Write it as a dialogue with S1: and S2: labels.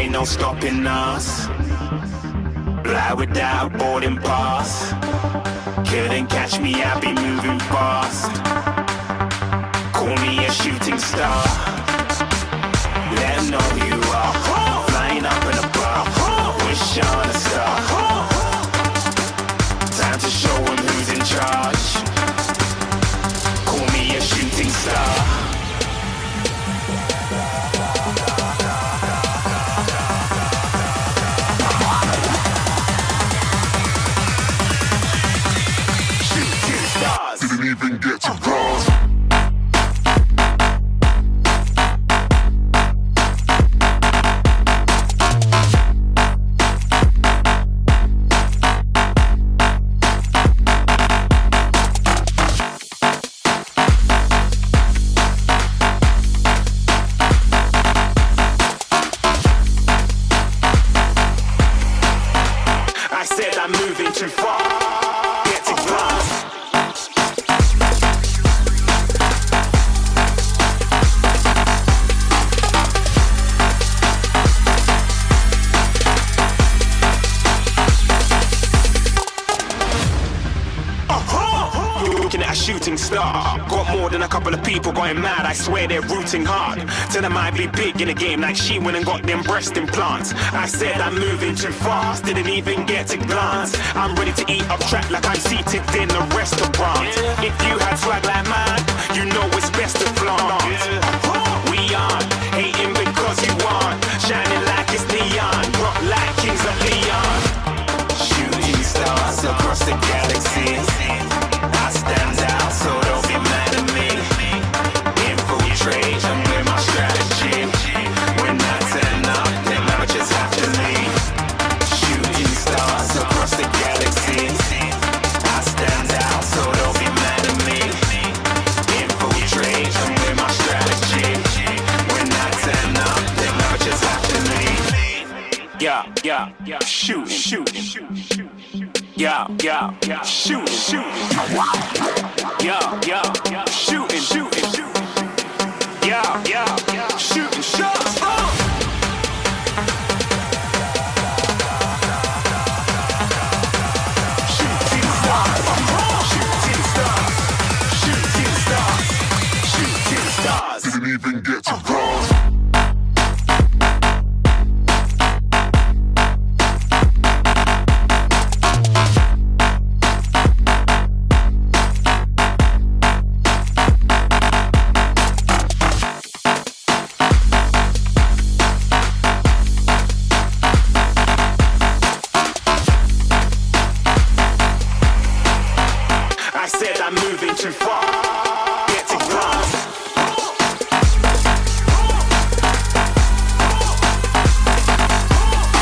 S1: ain't no stopping us. Fly without boarding pass. Couldn't catch me, I be moving fast. Call me a shooting star. Let 'em know who you are. Flying up in a bar. Wish on a star. Time to show 'em who's in charge. Call me a shooting star.
S2: Didn't even get to cross.
S1: I said I'm moving too far. Get to glass. Looking at a shooting star. Got more than a couple of people going mad. I swear they're rooting hard. Tell them I be big in the game like she went and got them breast implants. I said I'm moving too fast. Didn't even get to glance. I'm ready to eat up track like I'm seated in a restaurant. If you had swag like mine, you know it's best to flaunt. We aren't hating because you aren't. Shining like it's neon. Rock like kings of Leon. Shooting stars across the galaxy. I stand out, so don't be mad at me. Infiltrate, I'm with my strategy. When I turn up, them amateurs have to leave. Shooting stars across the galaxy. I stand out, so don't be mad at me. Infiltrate, I'm with my strategy. When I turn up, them amateurs have to leave. Yeah, shooting. Yeah, shooting. Yeah, shooting. Yeah, shooting shots. Shooting stars.
S2: Didn't even get to cross.
S1: I said I'm moving too far. Get to glass.